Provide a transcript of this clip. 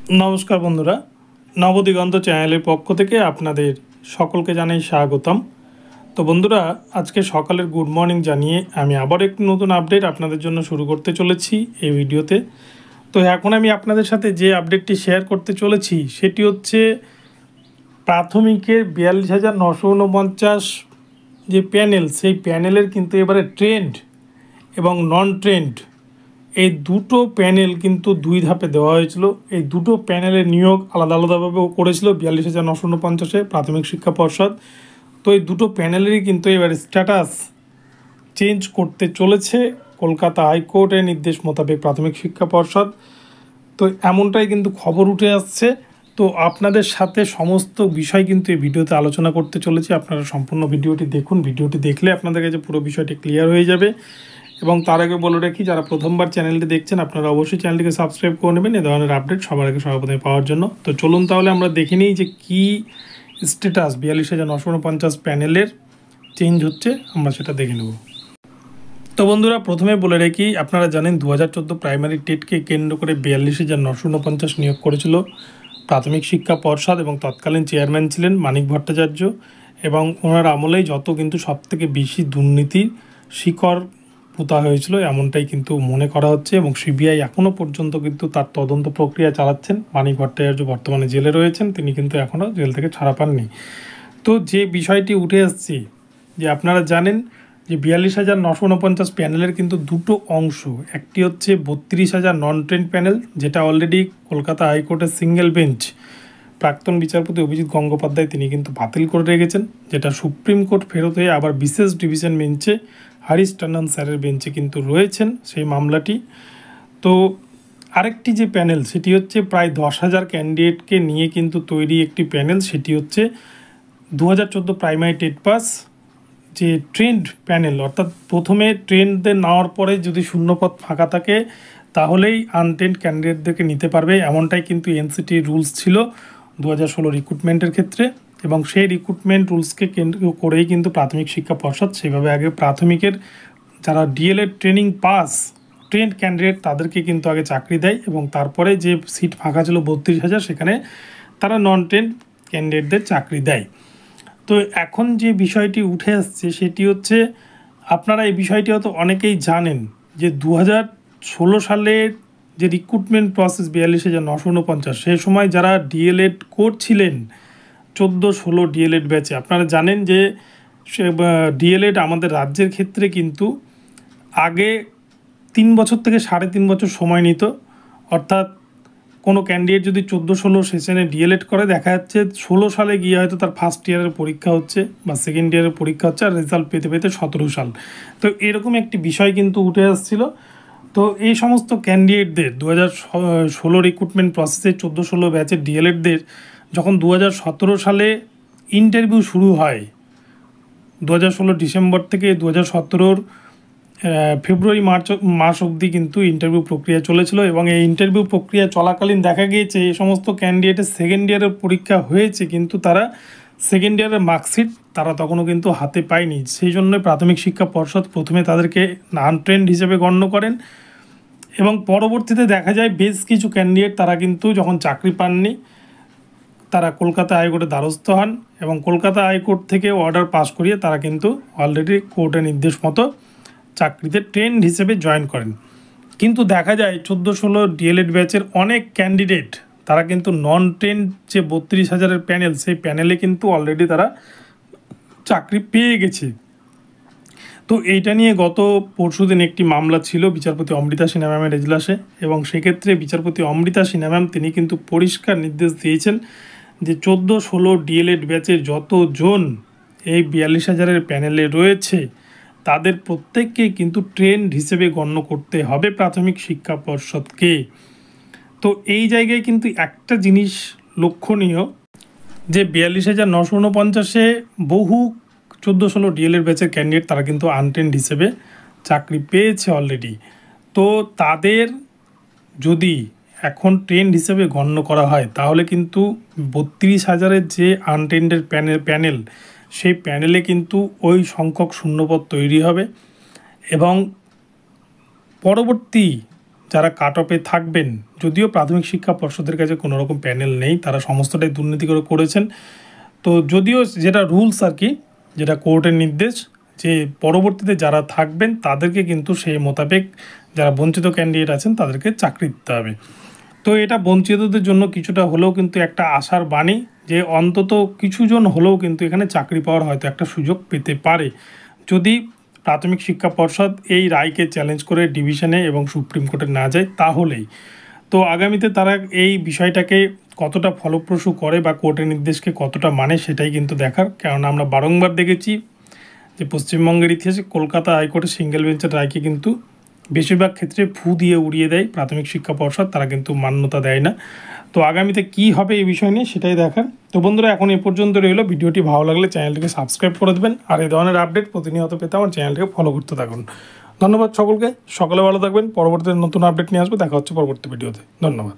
নমস্কার বন্ধুরা, নবদিগন্ত চ্যানেলের পক্ষ থেকে আপনাদের সকলকে জানাই স্বাগতম। তো বন্ধুরা, আজকে সকালের গুড মর্নিং জানিয়ে আমি আবার একটি নতুন আপডেট আপনাদের জন্য শুরু করতে চলেছি এই ভিডিওতে। তো এখন আমি আপনাদের সাথে যে আপডেটটি শেয়ার করতে চলেছি সেটি হচ্ছে প্রাথমিকের 42,949 যে প্যানেল, সেই প্যানেলের কিন্তু এবারে ট্রেন্ড এবং নন ট্রেন্ড এই দুটো প্যানেল কিন্তু দুই ধাপে দেওয়া হয়েছিল। এই দুটো প্যানেলের নিয়োগ আলাদা আলাদাভাবে করেছিল 42,949-এ প্রাথমিক শিক্ষা পর্ষদ। তো এই দুটো প্যানেলেরই কিন্তু এবার স্ট্যাটাস চেঞ্জ করতে চলেছে কলকাতা হাইকোর্টের নির্দেশ মোতাবেক প্রাথমিক শিক্ষা পর্ষদ। তো এমনটাই কিন্তু খবর উঠে আসছে। তো আপনাদের সাথে সমস্ত বিষয় কিন্তু এই ভিডিওতে আলোচনা করতে চলেছি। আপনারা সম্পূর্ণ ভিডিওটি দেখুন। ভিডিওটি দেখলে আপনাদের কাছে পুরো বিষয়টি ক্লিয়ার হয়ে যাবে। এবং তার আগে বলে রাখি, যারা প্রথমবার চ্যানেলটি দেখছেন আপনারা অবশ্যই চ্যানেলটিকে সাবস্ক্রাইব করে নেবেন এই ধরনের আপডেট সবার আগে সর্বপ্রথমে পাওয়ার জন্য। তো চলুন তাহলে আমরা দেখে নিই যে কী স্ট্যাটাস 42,949 প্যানেলের চেঞ্জ হচ্ছে, আমরা সেটা দেখে নেব। তো বন্ধুরা, প্রথমে বলে রাখি, আপনারা জানেন 2014 প্রাইমারি টেটকে কেন্দ্র করে 42,949 নিয়োগ করেছিল প্রাথমিক শিক্ষা পর্ষদ এবং তৎকালীন চেয়ারম্যান ছিলেন মানিক ভট্টাচার্য। এবং ওনার আমলেই যত কিন্তু সবথেকে বেশি দুর্নীতির শিকড় পোতা হয়েছিল এমনটাই কিন্তু মনে করা হচ্ছে। এবং সিবিআই এখনও পর্যন্ত কিন্তু তার তদন্ত প্রক্রিয়া চালাচ্ছেন। মানিক ভট্টাচার্য বর্তমানে জেলে রয়েছেন, তিনি কিন্তু এখনও জেল থেকে ছাড়া পাননি। তো যে বিষয়টি উঠে আসছে, যে আপনারা জানেন যে 42,949 প্যানেলের কিন্তু দুটো অংশ। একটি হচ্ছে 32,000 নন ট্রেন্ড প্যানেল, যেটা অলরেডি কলকাতা হাইকোর্টের সিঙ্গেল বেঞ্চ প্রাক্তন বিচারপতি অভিজিৎ গঙ্গোপাধ্যায় তিনি কিন্তু বাতিল করে রেখেছেন, যেটা সুপ্রিম কোর্ট ফেরত হয়ে আবার বিশেষ ডিভিশন বেঞ্চে হরিশ টন্ডন স্যারের বেঞ্চে কিন্তু রয়েছেন সেই মামলাটি। তো আরেকটি যে প্যানেল, সেটি হচ্ছে প্রায় 10,000 ক্যান্ডিডেটকে নিয়ে কিন্তু তৈরি একটি প্যানেল। সেটি হচ্ছে 2014 প্রাইমারি টেট পাস যে ট্রেন্ড প্যানেল, অর্থাৎ প্রথমে ট্রেন্ডদের নেওয়ার পরে যদি শূন্যপদ ফাঁকা থাকে তাহলেই আনট্রেন্ড ক্যান্ডিডেটদেরকে নিতে পারবে, এমনটাই কিন্তু এনসিটি রুলস ছিল 2016 রিক্রুটমেন্টের ক্ষেত্রে। এবং সেই রিক্রুটমেন্ট রুলসকে কেন্দ্র করেই কিন্তু প্রাথমিক শিক্ষা পর্ষদ সেভাবে আগে প্রাথমিকের যারা DElEd training pass trained candidate তাদেরকে কিন্তু আগে চাকরি দেয়, এবং তারপরে যে সিট ফাঁকা ছিল 32,000 সেখানে তারা নন ট্রেন্ড ক্যান্ডিডেটদের চাকরি দেয়। তো এখন যে বিষয়টি উঠে আসছে সেটি হচ্ছে, আপনারা এই বিষয়টি হয়তো অনেকেই জানেন যে 2016 সালের যে রিক্রুটমেন্ট প্রসেস 42,949, সেই সময় যারা ডিএলএড করছিলেন 14-16 ডিএলএড ব্যাচে, আপনারা জানেন যে ডিএলএড আমাদের রাজ্যের ক্ষেত্রে কিন্তু আগে 3 বছর থেকে 3.5 বছর সময় নিত। অর্থাৎ কোনো ক্যান্ডিডেট যদি 14-16 সেশনে ডিএলএড করে, দেখা যাচ্ছে 16 সালে গিয়ে হয়তো তার ফার্স্ট ইয়ারের পরীক্ষা হচ্ছে বা সেকেন্ড ইয়ারের পরীক্ষা হচ্ছে, আর রেজাল্ট পেতে পেতে 17 সাল। তো এরকম একটি বিষয় কিন্তু উঠে আসছিল। তো এই সমস্ত ক্যান্ডিডেটদের 2016 রিক্রুটমেন্ট প্রসেসে 14-16 ব্যাচের ডিএলএডদের যখন 2017 সালে ইন্টারভিউ শুরু হয়, 2016 ডিসেম্বর থেকে 2017 ফেব্রুয়ারি মাস অবধি কিন্তু ইন্টারভিউ প্রক্রিয়া চলেছিল। এবং এই ইন্টারভিউ প্রক্রিয়া চলাকালীন দেখা গিয়েছে এই সমস্ত ক্যান্ডিডেটের সেকেন্ড ইয়ারের পরীক্ষা হয়েছে, কিন্তু তারা সেকেন্ড ইয়ারের মার্কশিট তারা তখনও কিন্তু হাতে পায়নি। সেই জন্য প্রাথমিক শিক্ষা পর্ষদ প্রথমে তাদেরকে আনট্রেন্ড হিসেবে গণ্য করেন, এবং পরবর্তীতে দেখা যায় বেশ কিছু ক্যান্ডিডেট তারা কিন্তু যখন চাকরি পাননি তারা কলকাতা হাইকোর্টে দ্বারস্থ হন, এবং কলকাতা হাইকোর্ট থেকে অর্ডার পাস করিয়ে তারা কিন্তু অলরেডি কোর্টের নির্দেশ মতো চাকরিতে ট্রেন্ড হিসেবে জয়েন করেন। কিন্তু দেখা যায় 14-16 ডিএলএড ব্যাচের অনেক ক্যান্ডিডেট তারা কিন্তু নন ট্রেন্ড যে 32,000 প্যানেল, সেই প্যানেলে কিন্তু অলরেডি তারা চাকরি পেয়ে গেছে। তো এইটা নিয়ে গত পরশুদিন একটি মামলা ছিল বিচারপতি অমৃতা সিনহা ম্যামের এজলাসে, এবং সেক্ষেত্রে বিচারপতি অমৃতা সিনহা ম্যাম তিনি কিন্তু পরিষ্কার নির্দেশ দিয়েছেন যে 14-16 ডিএলএড ব্যাচের যতজন এই 42,000 প্যানেলে রয়েছে তাদের প্রত্যেককে কিন্তু ট্রেন্ড হিসেবে গণ্য করতে হবে প্রাথমিক শিক্ষা পর্ষদকে। তো এই জায়গায় কিন্তু একটা জিনিস লক্ষণীয় যে 42,949-এ বহু 14-16 ডিএলএড ব্যাচের ক্যান্ডিডেট তারা কিন্তু আনট্রেন্ড হিসেবে চাকরি পেয়েছে অলরেডি। তো তাদের যদি এখন ট্রেন্ড হিসেবে গণ্য করা হয় তাহলে কিন্তু 32,000-এর যে আনট্রেন্ডের প্যানেল সেই প্যানেলে কিন্তু ওই সংখ্যক শূন্যপদ তৈরি হবে, এবং পরবর্তী যারা কাট অফে থাকবেন, যদিও প্রাথমিক শিক্ষা পর্ষদের কাছে কোনো রকম প্যানেল নেই, তারা সমস্তটাই দুর্নীতি করে করেছেন। তো যদিও যেটা রুলস আর কি, যেটা কোর্টের নির্দেশ, যে পরবর্তীতে যারা থাকবেন তাদেরকে কিন্তু সেই মোতাবেক যারা বঞ্চিত ক্যান্ডিডেট আছেন তাদেরকে চাকরি দিতে হবে। তো এটা বঞ্চিতদের জন্য কিছুটা হলেও কিন্তু একটা আশার বাণী, যে অন্তত কিছুজন হলেও কিন্তু এখানে চাকরি পাওয়ার হয়তো একটা সুযোগ পেতে পারে, যদি প্রাথমিক শিক্ষা পর্ষদ এই রায়কে চ্যালেঞ্জ করে ডিভিশনে এবং সুপ্রিম কোর্টে না যায় তাহলেই। তো আগামীতে তারা এই বিষয়টাকে কতটা ফলপ্রসূ করে বা কোর্টের নির্দেশকে কতটা মানে সেটাই কিন্তু দেখার, কারণ আমরা বারংবার দেখেছি যে পশ্চিমবঙ্গের ইতিহাসে কলকাতা হাইকোর্টের সিঙ্গেল বেঞ্চের রায়কে কিন্তু বেশিরভাগ ক্ষেত্রে ফু দিয়ে উড়িয়ে দেয় প্রাথমিক শিক্ষা পর্ষদ, তারা কিন্তু মান্যতা দেয় না। তো আগামীতে কি হবে এই বিষয় নিয়ে সেটাই দেখার। তো বন্ধুরা, এখন এ পর্যন্ত রইলো। ভিডিওটি ভালো লাগলে চ্যানেলটিকে সাবস্ক্রাইব করে দেবেন, আর এই ধরনের আপডেট প্রতিনিয়ত পেতে আমার চ্যানেলটিকে ফলো করতে থাকুন। ধন্যবাদ সকলকে, সকালে ভালো থাকবেন। পরবর্তীতে নতুন আপডেট নিয়ে আসবো, দেখা হচ্ছে পরবর্তী ভিডিওতে। ধন্যবাদ।